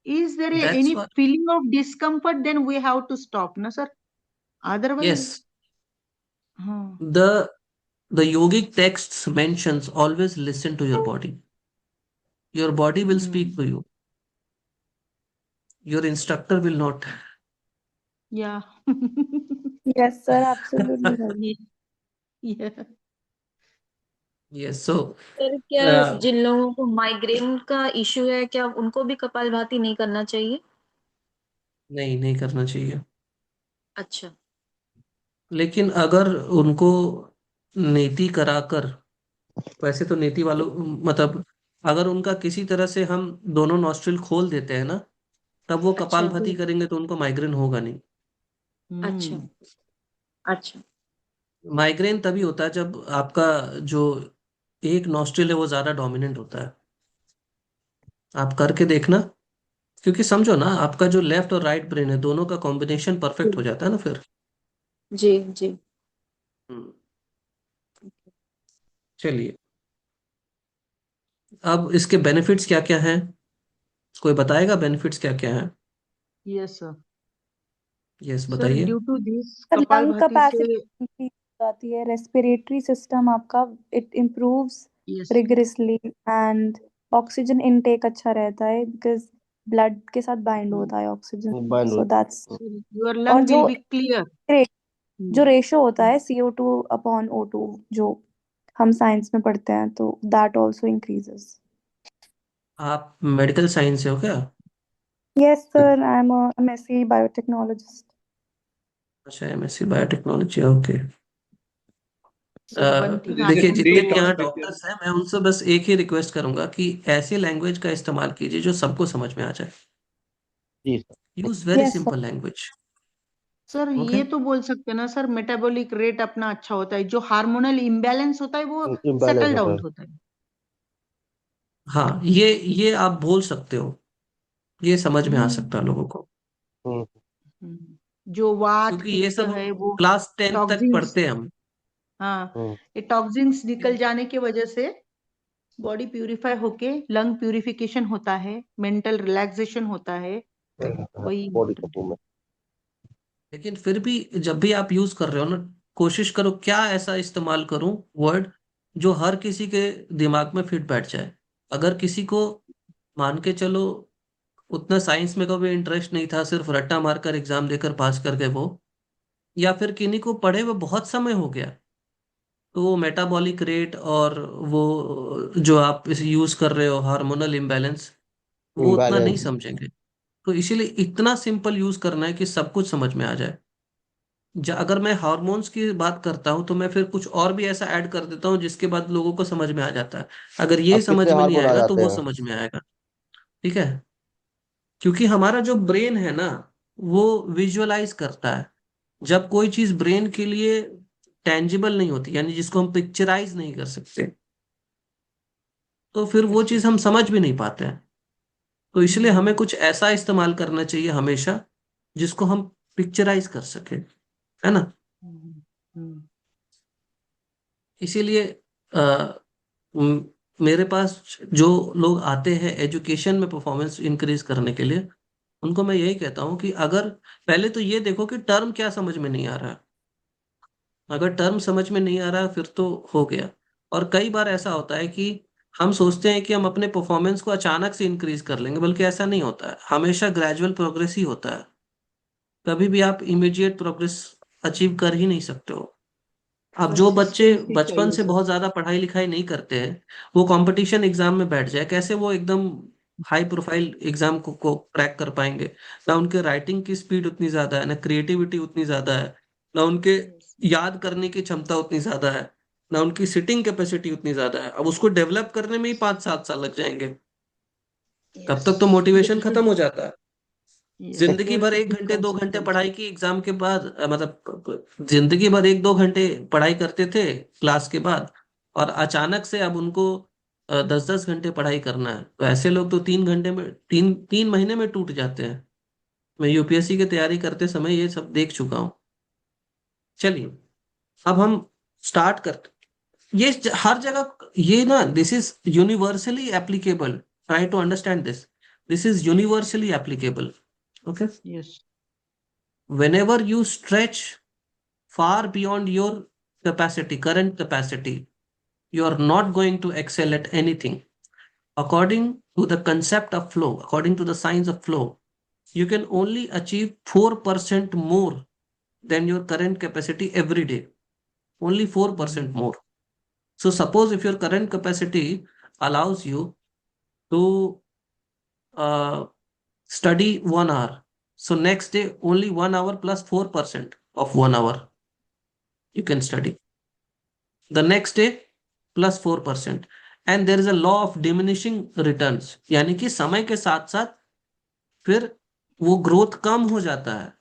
Is there That's any why. feeling of discomfort? Then we have to stop, no, sir? Otherwise, Yes, huh. the the yogic texts mentions always listen to your body. Your body will speak Hmm. to you. Your instructor will not. Yeah. Yes, sir, absolutely right. Yeah. Yes, so sir क्या uh, जिन लोगों को migraine का issue है क्या उनको भी कपालभाति नहीं करना चाहिए? नहीं नहीं करना चाहिए. अच्छा. लेकिन अगर उनको नेति कराकर, वैसे तो नेति वालों मतलब अगर उनका किसी तरह से हम दोनों नॉस्ट्रिल खोल देते हैं ना, तब वो अच्छा कपालभाति करेंगे तो उनको माइग्रेन होगा नहीं। अच्छा हम्म अच्छा माइग्रेन तभी होता है जब आपका जो एक नॉस्ट्रिल है वो ज्यादा डोमिनेंट होता है। आप करके देखना, क्योंकि समझो ना, आपका जो लेफ्ट और राइट ब्रेन है दोनों का कॉम्बिनेशन परफेक्ट हो जाता है ना फिर। जी जी। हम्म, चलिए, अब इसके बेनिफिट्स क्या क्या हैं? कोई बताएगा बेनिफिट्स क्या क्या हैं? Yes sir. यस, सर बताइए। Due to this sir lung Kapalbhati से, कैपेसिटी इंक्रीज हो जाती है, रेस्पिरेटरी सिस्टम आपका it improves yes rigorously, and oxygen intake अच्छा रहता है बिकॉज ब्लड के साथ बाइंड होता है ऑक्सीजन, बाइंड सो होता दैट्स। है। सर योर और लंग विल जो बी क्लियर। जो रेशो होता है CO2/O2 जो हम साइंस में पढ़ते हैं, तो दैट आल्सो इंक्रीजेस। आप मेडिकल साइंस से हो क्या? Yes sir, I am a MSc biotechnologist. अच्छा, MSc biotechnology, okay. Sir one thing This I is देखिए, वांट जितने टू, भी यहाँ detoxification. डॉक्टर्स हैं मैं उनसे बस एक ही रिक्वेस्ट करूंगा कि ऐसे लैंग्वेज का इस्तेमाल कीजिए जो सबको समझ में आ जाए। जी sir. Use very yes sir. Simple language. Sir okay. ये तो बोल सकते हैं ना सर, मेटाबॉलिक रेट अपना अच्छा होता है, जो हार्मोनल इम्बैलेंस होता है वो इम्बैलेंस सेटल होता डाउन है। होता है। हाँ, ये आप बोल सकते हो, ये समझ में आ हम्म सकता है लोगों को। हम्म, जो वात क्योंकि ये पित्त सब है हम वो क्लास 10 तक टॉक्सिन्स, पढ़ते हैं हम। हाँ हम्म, ये टॉक्सिन्स निकल जाने की वजह से बॉडी प्यूरिफाई होके लंग प्यूरिफिकेशन होता है, मेंटल रिलैक्सेशन होता है, वही बॉडी को इम्पोर्टेंट है। मूवमेंट। लेकिन फिर भी जब भी आप यूज कर रहे हो ना, कोशिश करो क्या ऐसा इस्तेमाल करूं वर्ड जो हर किसी के दिमाग में फिट बैठ जाए। अगर किसी को, मान के चलो, उतना साइंस में कभी इंटरेस्ट नहीं था, सिर्फ रट्टा मारकर एग्जाम देकर पास कर गए वो, या फिर किन्हीं को पढ़े हुए बहुत समय हो गया, तो वो मेटाबॉलिक रेट और वो जो आप इसे यूज कर रहे हो हार्मोनल इम्बैलेंस, वो उतना नहीं इम्बैलेंस। समझेंगे। तो इसीलिए इतना सिंपल यूज करना है कि सब कुछ समझ में आ जाए। अगर मैं हार्मोन्स की बात करता हूँ तो मैं फिर कुछ और भी ऐसा ऐड कर देता हूँ जिसके बाद लोगों को समझ में आ जाता है। अगर ये अब समझ कितने में नहीं हार्मोन आ आएगा तो जाते वो हैं। समझ में आएगा। ठीक है, क्योंकि हमारा जो ब्रेन है ना, वो विजुअलाइज करता है। जब कोई चीज ब्रेन के लिए टेंजिबल नहीं होती, यानी जिसको हम पिक्चराइज नहीं कर सकते, तो फिर वो यस चीज यस। हम समझ भी नहीं पाते हैं। तो इसलिए हमें कुछ ऐसा इस्तेमाल करना चाहिए हमेशा जिसको हम पिक्चराइज कर सके, है ना। इसीलिए म- मेरे पास जो लोग आते हैं एजुकेशन में परफॉर्मेंस इंक्रीज करने के लिए, उनको मैं यही कहता हूँ कि अगर पहले तो ये देखो कि टर्म क्या समझ में नहीं आ रहा है। अगर टर्म समझ में नहीं आ रहा फिर तो हो गया। और कई बार ऐसा होता है कि हम सोचते हैं कि हम अपने परफॉर्मेंस को अचानक से इंक्रीज कर लेंगे, बल्कि ऐसा नहीं होता है, हमेशा ग्रेजुअल प्रोग्रेस ही होता है। कभी भी आप इमीडिएट प्रोग्रेस अचीव कर ही नहीं सकते हो। अब जो बच्चे कंसिस्टेंसी बचपन चाहिए से सर। बहुत ज्यादा पढ़ाई लिखाई नहीं करते हैं, वो कंपटीशन एग्जाम में बैठ जाए, कैसे वो एकदम हाई प्रोफाइल एग्जाम को क्रैक कर पाएंगे? ना उनके राइटिंग की स्पीड उतनी ज्यादा है, ना क्रिएटिविटी उतनी ज्यादा है, ना उनके यस याद करने की क्षमता उतनी ज्यादा है, ना उनकी सिटिंग कैपेसिटी उतनी ज्यादा है। अब उसको डेवलप करने में ही 5-7 साल लग जाएंगे। तब यस। तक तो मोटिवेशन खत्म हो जाता है। यस जिंदगी देयर भर शुड एक बी घंटे 2 घंटे कंसिस्टेंसी। पढ़ाई की एग्जाम के बाद, मतलब जिंदगी भर 1-2 घंटे पढ़ाई करते थे क्लास के बाद, और अचानक से अब उनको 10-10 घंटे पढ़ाई करना है, तो ऐसे लोग तो 3 घंटे में, 3 3 महीने में टूट जाते हैं। मैं यूपीएससी की तैयारी करते समय ये सब देख चुका हूँ। चलिए, अब हम स्टार्ट करते। हर जगह ये ना, this is universally applicable. Try to understand this, this is universally applicable. Okay. Yes Whenever you stretch far beyond your capacity, current capacity, you are not going to excel at anything. According to the concept of flow, according to the science of flow, you can only achieve 4% more than your current capacity every day. Only 4% more. So, suppose if your current capacity allows you to uh, study 1 hour, so next day only 1 hour plus 4% of 1 hour you can study. The next day plus 4%. And there is a law of diminishing returns, यानी कि समय के साथ साथ फिर वो growth कम हो जाता है,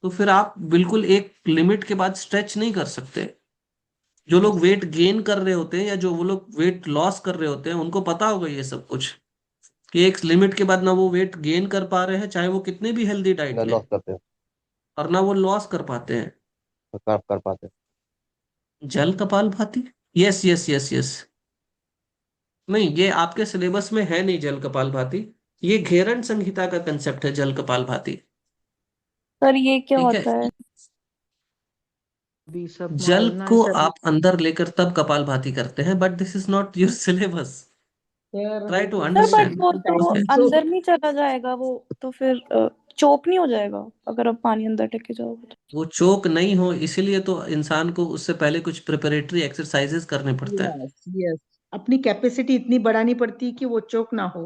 तो फिर आप बिल्कुल एक लिमिट के बाद स्ट्रेच नहीं कर सकते। जो लोग वेट गेन कर रहे होते हैं या जो वो लोग वेट लॉस कर रहे होते हैं, उनको पता होगा ये सब कुछ, कि एक लिमिट के बाद ना वो वेट गेन कर पा रहे हैं, चाहे वो कितने भी हेल्दी डाइट लें, लॉस करते हैं, और ना वो लॉस कर पाते हैं। कर पाते हैं। जल kapalbhati, yes yes yes yes. नहीं, ये आपके सिलेबस में है नहीं जल कपालभाति। ये घेरन संहिता का कंसेप्ट है जल कपालभाति। सर ये क्या ठीक है, होता है? भी सब जल मारना को सर। आप अंदर लेकर तब कपालभाति करते हैं, but this is not your syllabus. Sir try to sir but understand. वो तो ओके, अंदर नहीं चला जाएगा वो, तो फिर चोक नहीं हो जाएगा अगर आप पानी अंदर टेके जाओगे तो? वो चोक नहीं हो इसीलिए तो इंसान को उससे पहले कुछ प्रिपरेटरी एक्सरसाइजेस करने पड़ते हैं। यस यस, अपनी कैपेसिटी इतनी बढ़ानी पड़ती है कि वो चोक ना हो,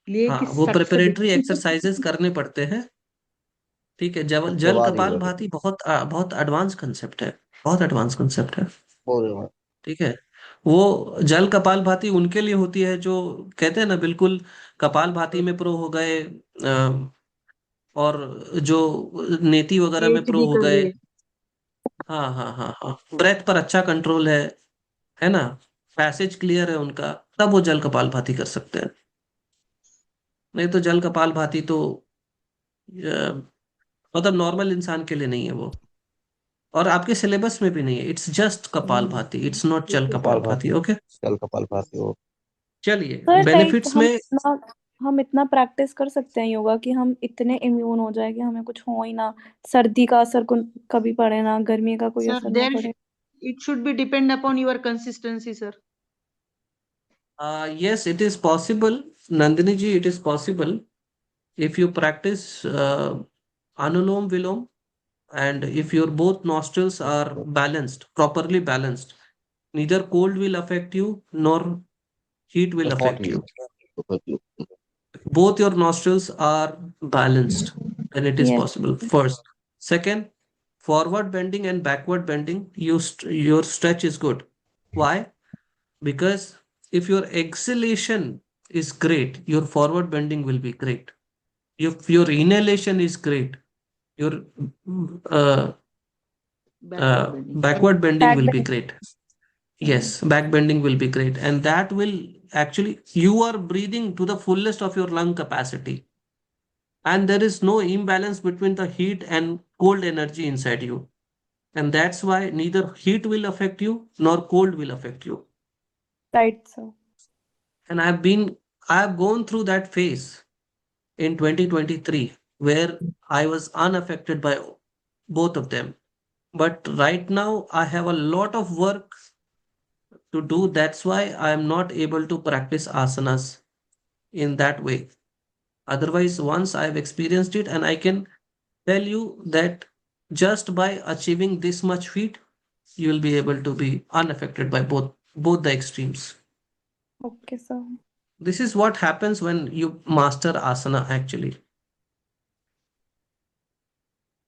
लिए हाँ, कि वो सट से प्रिपरेटरी एक्सरसाइजेस करने पड़ते हैं। ठीक है, जल उसके जल बाद ही कपाल जाके भाती बहुत बहुत एडवांस कंसेप्ट है, बहुत एडवांस कंसेप्ट है। बोल रहे हैं। ठीक है, वो जल कपाल भाती उनके लिए होती है जो कहते हैं ना, बिल्कुल कपाल भाती में प्रो हो गए, और जो नेति वगैरह में प्रो PhD हो कर गए। ले। हाँ हाँ हाँ हाँ, ब्रेथ पर अच्छा कंट्रोल है ना, पैसेज क्लियर है उनका, तब वो जल कपाल भाती कर सकते हैं। नहीं तो जल कपाल भाती तो मतलब नॉर्मल इंसान के लिए नहीं है वो, और आपके सिलेबस में भी नहीं है। इट्स जस्ट कपाल भाती, इट्स नॉट जल कपाल कपाल भाती। भाती, ओके, जल कपाल भाती हो। चलिए सर लाइक बेनिफिट्स में। हम इतना प्रैक्टिस कर सकते हैं योगा कि हम इतने इम्यून हो जाए कि हमें कुछ हो ही ना, सर्दी का असर कभी पड़े ना, गर्मी का कोई Sir, असर ना there पड़े। it should be depend upon your consistency, sir. Yes, it is possible, Nandini ji, it is possible if you practice Anulom Vilom, and if your both nostrils are balanced, properly balanced, neither cold will affect you nor heat will hot affect भी you. हो। Both your nostrils are balanced, and it is yes. possible. First, second, forward bending and backward bending, your stretch is good. Why? Because if your exhalation is great, your forward bending will be great. If your inhalation is great, your uh, Backward bending. backward bending back will be bend. great. Yes, back bending will be great, and that will actually, you are breathing to the fullest of your lung capacity, and there is no imbalance between the heat and cold energy inside you, and that's why neither heat will affect you nor cold will affect you. Right sir. And I have gone through that phase in 2023 where I was unaffected by both of them. But right now I have a lot of work to do. That's why I am not able to practice asanas in that way. Otherwise, once I've experienced it, and I can tell you that just by achieving this much feat, you will be able to be unaffected by both the extremes. Okay sir. This is what happens when you master asana actually.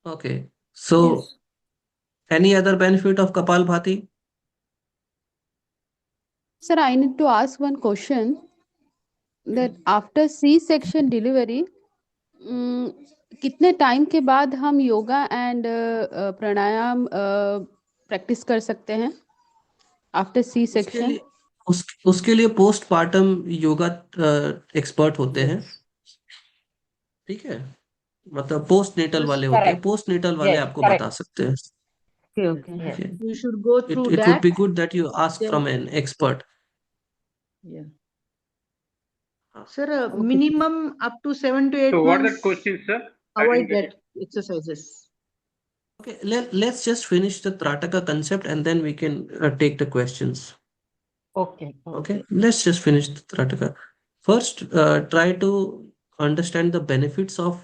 Okay. Yes. So any other benefit of Kapalbhati? Sir, I need to ask one question that after C-section delivery, mm, कितने time के बाद हम yoga and pranayama practice कर सकते हैं after सी उसके section? लिए उसके लिए पोस्टपार्टम योगा एक्सपर्ट होते हैं। ठीक है, मतलब पोस्ट नेटल Yes, वाले होते हैं, Correct. पोस्ट नेटल वाले Yes, आपको correct. बता सकते हैं। Okay, okay. Yes. Okay. you should go through It would that. be good that you ask Then, from an expert. yeah. हाँ. Sir, Okay. minimum up to 7 to 8 So what are the months, questions, sir? I avoid didn't get it. that exercises. Okay, let's just finish the Trataka concept and then we can take the questions. Okay. Okay, let's just finish the Trataka. First, try to understand the benefits of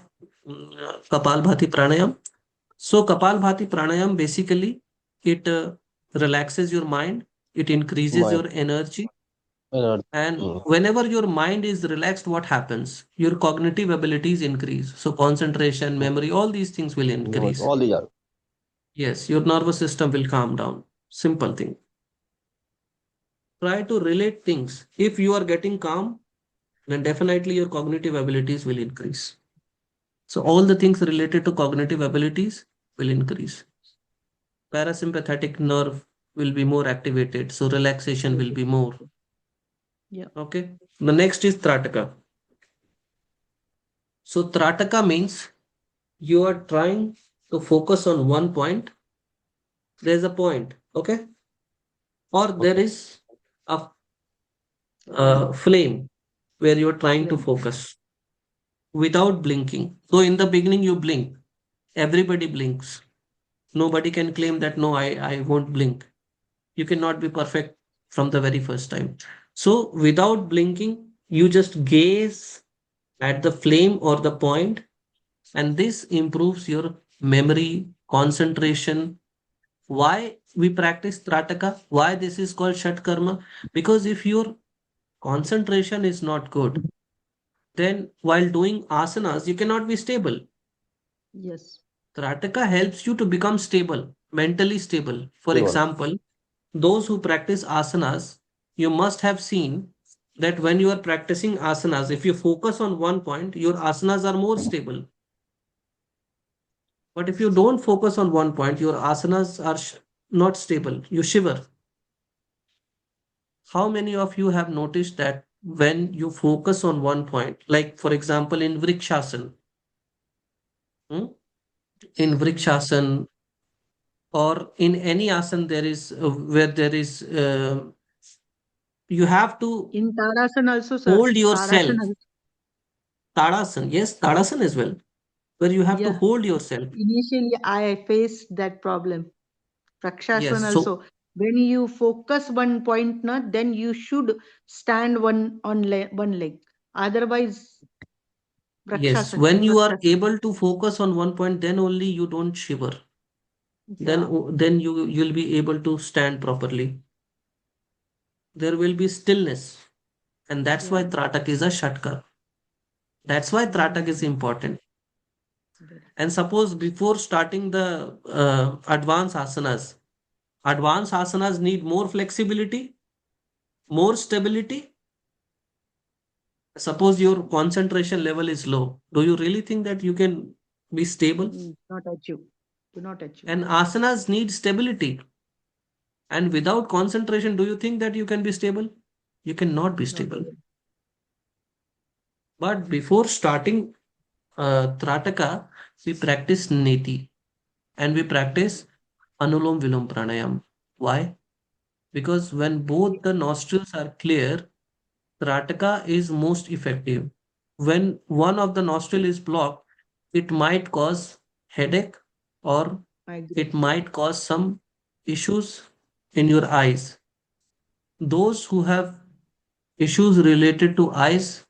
Kapalbhati Pranayam. So, Kapalbhati Pranayam basically it relaxes your mind, it increases mind your energy, energy. and whenever your mind is relaxed, what happens? Your cognitive abilities increase. So, concentration, memory, all these things will increase. All these are. Yes, your nervous system will calm down. Simple thing. Try to relate things. If you are getting calm, then definitely your cognitive abilities will increase. So all the things related to cognitive abilities will increase. Parasympathetic nerve will be more activated, so relaxation will be more. Yeah. Okay. The next is Trataka. So Trataka means you are trying to focus on one point. There's a point, okay? Or there Okay. is a flame where you're trying to Flame. focus without blinking. So in the beginning you blink. Everybody blinks. Nobody can claim that no, I won't blink. You cannot be perfect from the very first time. So without blinking, you just gaze at the flame or the point, and this improves your memory, concentration. Why we practice Trataka? Why this is called Shatkarma? Because if your concentration is not good, then while doing asanas, you cannot be stable. Yes. Trataka helps you to become stable, mentally stable. For Stable. example, those who practice asanas, you must have seen that when you are practicing asanas, if you focus on one point, your asanas are more stable. But if you don't focus on one point, your asanas are not stable. You shiver. How many of you have noticed that when you focus on one point, like for example in Vrikshasana, hmm, in Vrikshasana or in any asana, there is where there is you have to In Tadasana also, sir. hold yourself. Tadasana. Tadasana, yes, Tadasana as well, where you have to Yeah. hold yourself. Initially, I faced that problem. Yes, Prakshasana so also. When you focus one point, na, then you should stand one leg. Otherwise, yes, Prakshasana. when you are Prakshasana. able to focus on one point, then only you don't shiver. Yeah. Then you'll be able to stand properly. There will be stillness, and that's why Yeah. Tratak is a shatkar. That's why Tratak is important. And suppose before starting the advanced asanas need more flexibility, more stability. Suppose your concentration level is low. Do you really think that you can be stable? Not achieve. Do not achieve. And asanas need stability. And without concentration, do you think that you can be stable? You cannot be Not stable. able. But before starting Trataka, we practice Neti and we practice Anulom Vilom Pranayam. Why? Because when both the nostrils are clear, Trataka is most effective. When one of the nostril is blocked, it might cause headache or Migraine. it might cause some issues in your eyes. Those who have issues related to eyes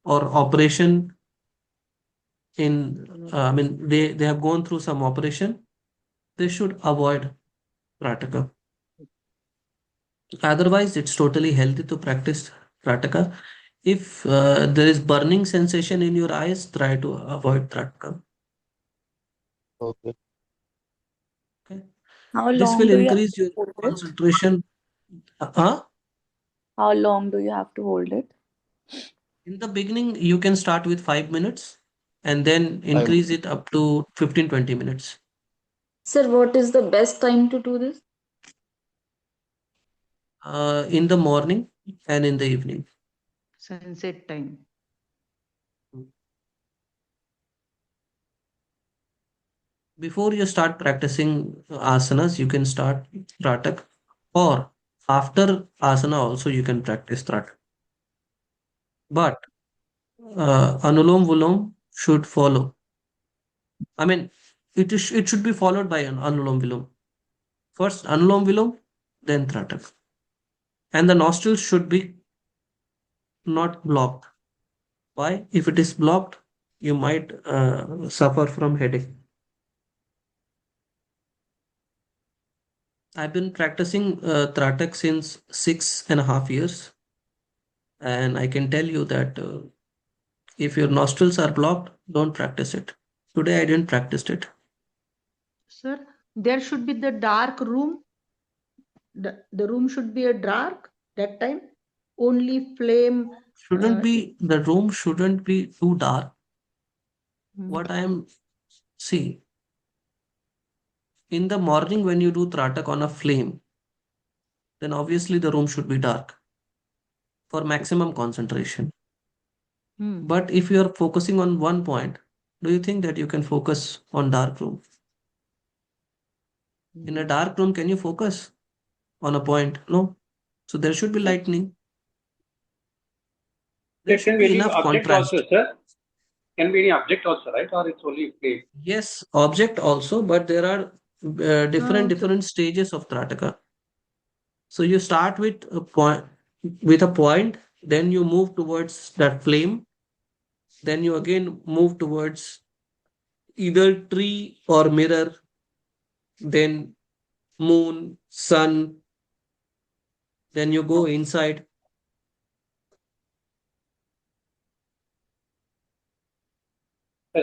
or operation in, they have gone through some operation, they should avoid Prataka. Otherwise, it's totally healthy to practice Prataka. If there is burning sensation in your eyes, try to avoid Prataka. Okay. Okay. How This long will do you have increase your to hold it? concentration. How long do you have to hold it? In the beginning, you can start with 5 minutes and then I'm increase it up to 15-20 minutes. Sir, what is the best time to do this? In the morning and in the evening. Sunset time. Before you start practicing asanas, you can start Tratak, or after asana also you can practice Tratak. But Anulom Vilom should follow. I mean, it should be followed by an Anulom Vilom. First Anulom Vilom, then Tratak. And the nostrils should be not blocked. Why? If it is blocked, you might suffer from headache. I've been practicing Tratak since 6.5 years, and I can tell you that if your nostrils are blocked, don't practice it. Today I didn't practice it. Sir, there should be the dark room. The room should be a dark that time. Only flame the room shouldn't be too dark. Hmm. What I am see in the morning when you do tratak on a flame, then obviously the room should be dark for maximum concentration. Hmm. But if you are focusing on one point, do you think that you can focus on dark room? In a dark room, can you focus on a point? No. So there should be lightning. There There can should be be any enough object contrast. also, sir. Can be any object also, right? Or it's only flame. Yes, object also, but there are Okay. different stages of Trataka. So you start with a point, then you move towards that flame, then you again move towards either tree or mirror, then moon, sun, then you go inside.